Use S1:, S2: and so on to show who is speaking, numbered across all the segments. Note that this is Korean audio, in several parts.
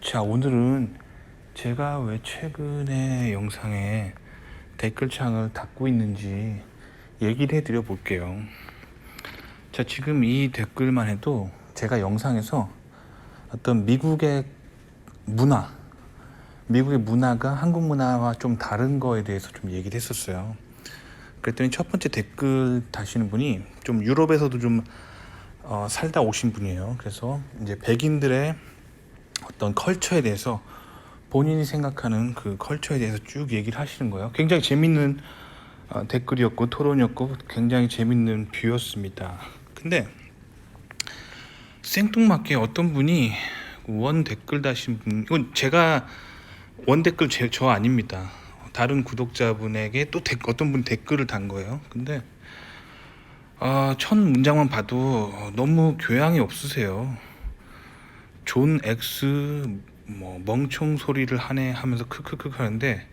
S1: 자, 오늘은 제가 왜 최근에 영상에 댓글창을 닫고 있는지 얘기를 해드려 볼게요. 자, 지금 이 댓글만 해도 제가 영상에서 어떤 미국의 문화가 한국 문화와 좀 다른 거에 대해서 좀 얘기를 했었어요. 그랬더니 첫 번째 댓글 다시는 분이 좀 유럽에서도 좀 살다 오신 분이에요. 그래서 이제 백인들의 어떤 컬처에 대해서 본인이 생각하는 그 컬처에 대해서 쭉 얘기를 하시는 거예요. 굉장히 재밌는 댓글이었고 토론이었고 굉장히 재밌는 뷰였습니다. 근데 생뚱맞게 어떤 분이 원 댓글 다신 분, 이건 제가 원 댓글 저 아닙니다. 다른 구독자분에게 또 어떤 분이 댓글을 단 거예요. 근데 첫 문장만 봐도 너무 교양이 없으세요. 존 X 뭐 멍청 소리를 하네 하면서 크크크 하는데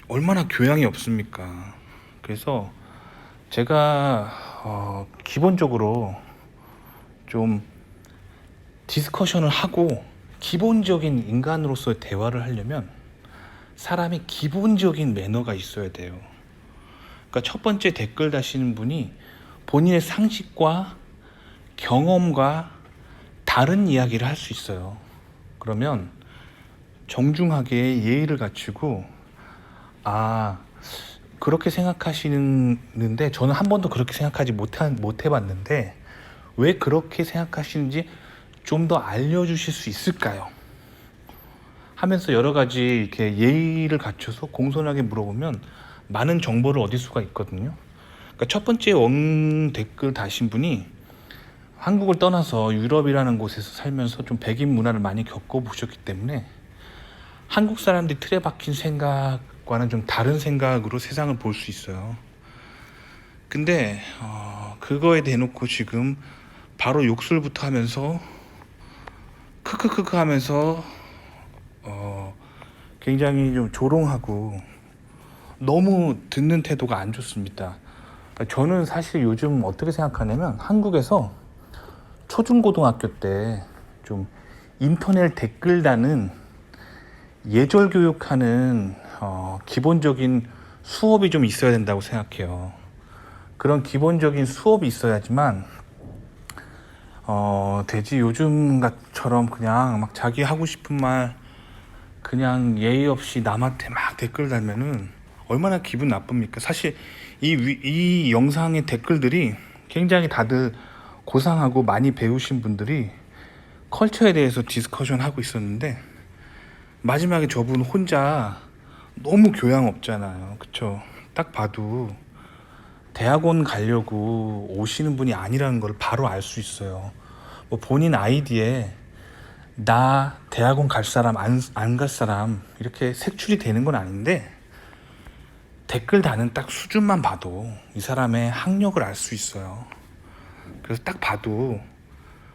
S1: 얼마나 교양이 없습니까? 그래서 제가 기본적으로 좀 디스커션을 하고 기본적인 인간으로서의 대화를 하려면 사람이 기본적인 매너가 있어야 돼요. 그러니까 첫 번째 댓글 다시는 분이 본인의 상식과 경험과 다른 이야기를 할 수 있어요. 그러면 정중하게 예의를 갖추고 그렇게 생각하시는데 저는 한 번도 그렇게 생각하지 못 해봤는데 왜 그렇게 생각하시는지 좀 더 알려주실 수 있을까요? 하면서 여러 가지 이렇게 예의를 갖춰서 공손하게 물어보면 많은 정보를 얻을 수가 있거든요. 그러니까 첫 번째 원 댓글 다신 분이 한국을 떠나서 유럽이라는 곳에서 살면서 좀 백인 문화를 많이 겪어보셨기 때문에 한국 사람들이 틀에 박힌 생각과는 좀 다른 생각으로 세상을 볼 수 있어요. 근데 그거에 대놓고 지금 바로 욕설부터 하면서 크크크크 하면서 굉장히 좀 조롱하고 너무 듣는 태도가 안 좋습니다. 저는 사실 요즘 어떻게 생각하냐면 한국에서 초중고등학교 때 좀 인터넷 댓글 다는 예절 교육하는 기본적인 수업이 좀 있어야 된다고 생각해요. 그런 기본적인 수업이 있어야지만 되지 요즘처럼 그냥 막 자기 하고 싶은 말 그냥 예의 없이 남한테 막 댓글 달면은 얼마나 기분 나쁩니까? 사실 이 영상의 댓글들이 굉장히 다들 고상하고 많이 배우신 분들이 컬처에 대해서 디스커션 하고 있었는데 마지막에 저분 혼자 너무 교양 없잖아요. 그쵸? 딱 봐도 대학원 가려고 오시는 분이 아니라는 걸 바로 알 수 있어요. 뭐 본인 아이디에 나 대학원 갈 사람 안 갈 사람 이렇게 색출이 되는 건 아닌데 댓글 다는 딱 수준만 봐도 이 사람의 학력을 알 수 있어요. 그래서 딱 봐도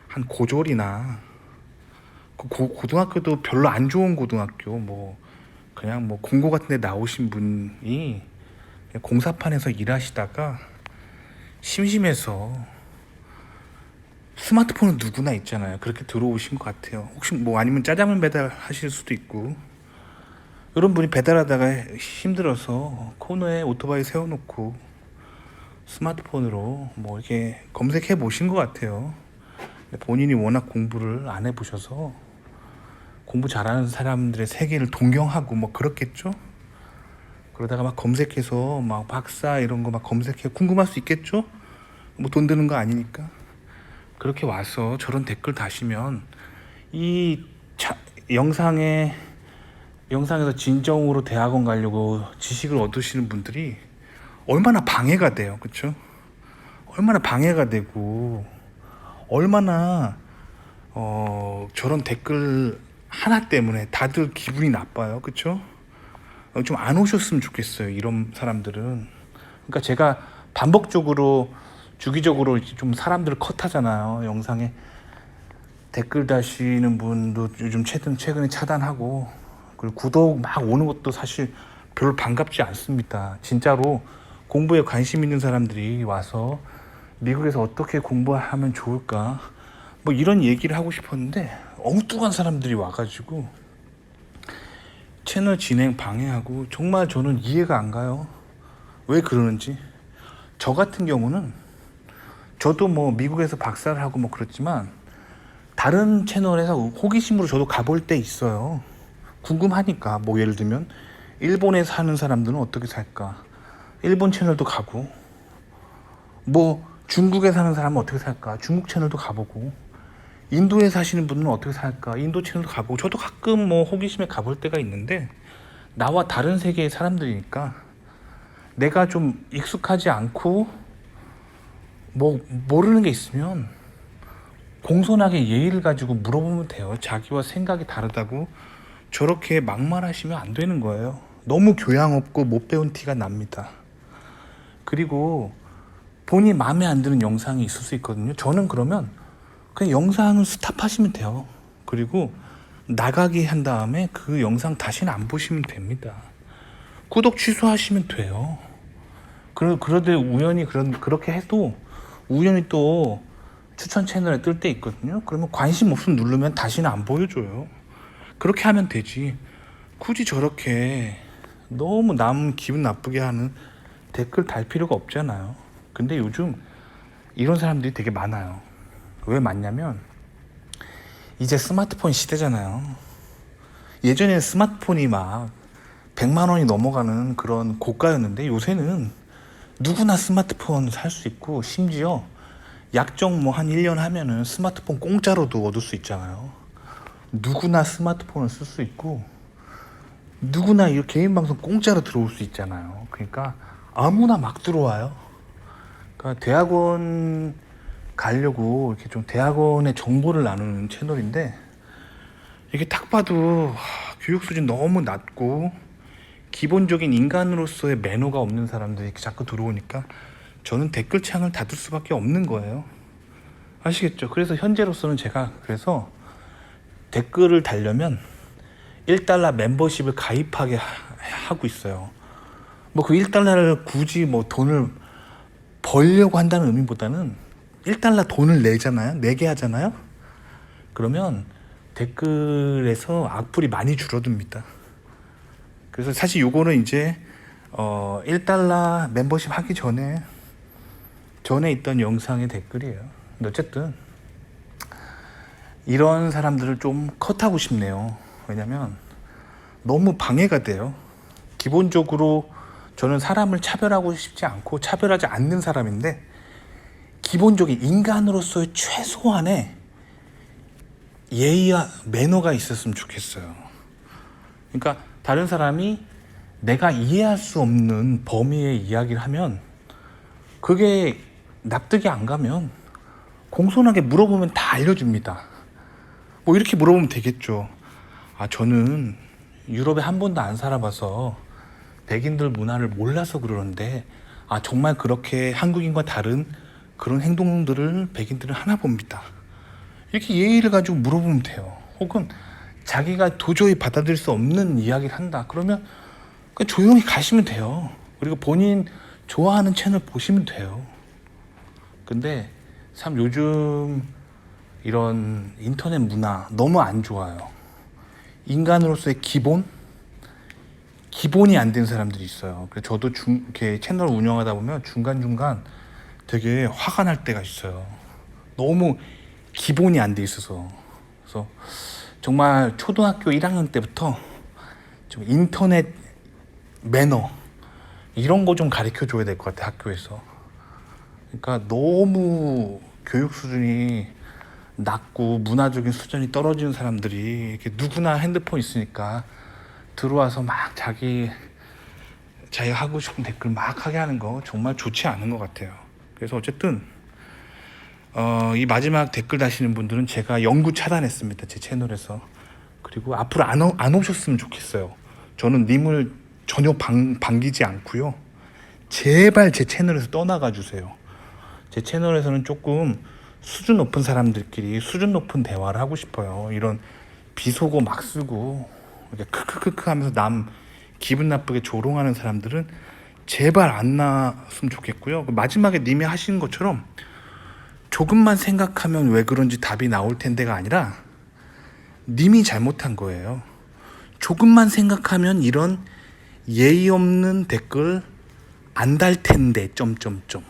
S1: 한 고졸이나 고등학교도 별로 안 좋은 고등학교 뭐 그냥 뭐 공고 같은 데 나오신 분이 공사판에서 일하시다가 심심해서 스마트폰은 누구나 있잖아요. 그렇게 들어오신 것 같아요. 혹시 뭐 아니면 짜장면 배달 하실 수도 있고 이런 분이 배달하다가 힘들어서 코너에 오토바이 세워놓고 스마트폰으로 뭐 이렇게 검색해 보신 것 같아요. 근데 본인이 워낙 공부를 안 해보셔서 공부 잘하는 사람들의 세계를 동경하고 뭐 그렇겠죠. 그러다가 막 검색해서 막 박사 이런 거 막 검색해 궁금할 수 있겠죠. 뭐 돈 드는 거 아니니까. 그렇게 와서 저런 댓글 다시면 이 영상에서 진정으로 대학원 가려고 지식을 얻으시는 분들이 얼마나 방해가 돼요. 그쵸? 얼마나 방해가 되고 얼마나 저런 댓글 하나 때문에 다들 기분이 나빠요. 그쵸? 좀 안 오셨으면 좋겠어요. 이런 사람들은. 그러니까 제가 반복적으로 주기적으로 좀 사람들을 컷하잖아요. 영상에 댓글 다시는 분도 요즘 최근에 차단하고 그리고 구독 막 오는 것도 사실 별로 반갑지 않습니다. 진짜로 공부에 관심 있는 사람들이 와서 미국에서 어떻게 공부하면 좋을까 뭐 이런 얘기를 하고 싶었는데 엉뚱한 사람들이 와가지고 채널 진행 방해하고 정말 저는 이해가 안 가요. 왜 그러는지. 저 같은 경우는 저도 뭐 미국에서 박사를 하고 뭐 그렇지만 다른 채널에서 호기심으로 저도 가볼 때 있어요. 궁금하니까. 뭐 예를 들면 일본에 사는 사람들은 어떻게 살까, 일본 채널도 가고, 뭐 중국에 사는 사람은 어떻게 살까, 중국 채널도 가보고, 인도에 사시는 분은 어떻게 살까, 인도 채널도 가보고. 저도 가끔 뭐 호기심에 가볼 때가 있는데 나와 다른 세계의 사람들이니까 내가 좀 익숙하지 않고 뭐 모르는 게 있으면 공손하게 예의를 가지고 물어보면 돼요. 자기와 생각이 다르다고 저렇게 막말하시면 안 되는 거예요. 너무 교양 없고 못 배운 티가 납니다. 그리고 본인 마음에 안 드는 영상이 있을 수 있거든요. 저는 그러면 그냥 영상을 스탑하시면 돼요. 그리고 나가게 한 다음에 그 영상 다시는 안 보시면 됩니다. 구독 취소하시면 돼요. 그러되 우연히 그렇게 해도 우연히 또 추천 채널에 뜰 때 있거든요. 그러면 관심 없으면 누르면 다시는 안 보여줘요. 그렇게 하면 되지. 굳이 저렇게 너무 남 기분 나쁘게 하는 댓글 달 필요가 없잖아요. 근데 요즘 이런 사람들이 되게 많아요. 왜 많냐면 이제 스마트폰 시대잖아요. 예전에는 스마트폰이 막 100만 원이 넘어가는 그런 고가였는데 요새는 누구나 스마트폰 살 수 있고, 심지어 약정 뭐 한 1년 하면은 스마트폰 공짜로도 얻을 수 있잖아요. 누구나 스마트폰을 쓸 수 있고 누구나 이 개인 방송 공짜로 들어올 수 있잖아요. 그러니까 아무나 막 들어와요. 그러니까 대학원 가려고 이렇게 좀 대학원의 정보를 나누는 채널인데 이게 딱 봐도 교육 수준 너무 낮고 기본적인 인간으로서의 매너가 없는 사람들이 자꾸 들어오니까 저는 댓글창을 닫을 수밖에 없는 거예요. 아시겠죠? 그래서 현재로서는 제가 그래서 댓글을 달려면 1달러 멤버십을 가입하게 하고 있어요. 뭐 그 1달러를 굳이 뭐 돈을 벌려고 한다는 의미보다는 1달러 돈을 내게 하잖아요. 그러면 댓글에서 악플이 많이 줄어듭니다. 그래서 사실 요거는 이제 1달러 멤버십 하기 전에 있던 영상의 댓글이에요. 근데 어쨌든 이런 사람들을 좀 컷하고 싶네요. 왜냐면 너무 방해가 돼요. 기본적으로 저는 사람을 차별하고 싶지 않고 차별하지 않는 사람인데 기본적인 인간으로서의 최소한의 예의와 매너가 있었으면 좋겠어요. 그러니까 다른 사람이 내가 이해할 수 없는 범위의 이야기를 하면 그게 납득이 안 가면 공손하게 물어보면 다 알려줍니다. 뭐 이렇게 물어보면 되겠죠. 저는 유럽에 한 번도 안 살아봐서 백인들 문화를 몰라서 그러는데 정말 그렇게 한국인과 다른 그런 행동들을 백인들은 하나 봅니다. 이렇게 예의를 가지고 물어보면 돼요. 혹은 자기가 도저히 받아들일 수 없는 이야기를 한다. 그러면 그냥 조용히 가시면 돼요. 그리고 본인 좋아하는 채널 보시면 돼요. 근데 참 요즘 이런 인터넷 문화 너무 안 좋아요. 인간으로서의 기본이 안 된 사람들이 있어요. 그래서 저도 이렇게 채널 운영하다 보면 중간중간 되게 화가 날 때가 있어요. 너무 기본이 안 돼 있어서. 그래서 정말 초등학교 1학년 때부터 좀 인터넷 매너 이런 거 좀 가르쳐 줘야 될 것 같아, 학교에서. 그러니까 너무 교육 수준이 낮고 문화적인 수준이 떨어지는 사람들이 이렇게 누구나 핸드폰 있으니까 들어와서 막 자기 하고 싶은 댓글 막 하게 하는 거 정말 좋지 않은 것 같아요. 그래서 어쨌든 이 마지막 댓글 다시는 분들은 제가 영구 차단했습니다, 제 채널에서. 그리고 앞으로 안 오셨으면 좋겠어요. 저는 님을 전혀 반기지 않고요. 제발 제 채널에서 떠나가 주세요. 제 채널에서는 조금 수준 높은 사람들끼리 수준 높은 대화를 하고 싶어요. 이런 비속어 막 쓰고 이렇게 크크크크 하면서 남 기분 나쁘게 조롱하는 사람들은 제발 안 나왔으면 좋겠고요. 마지막에 님이 하시는 것처럼 조금만 생각하면 왜 그런지 답이 나올 텐데가 아니라 님이 잘못한 거예요. 조금만 생각하면 이런 예의 없는 댓글 안 달 텐데 점점점.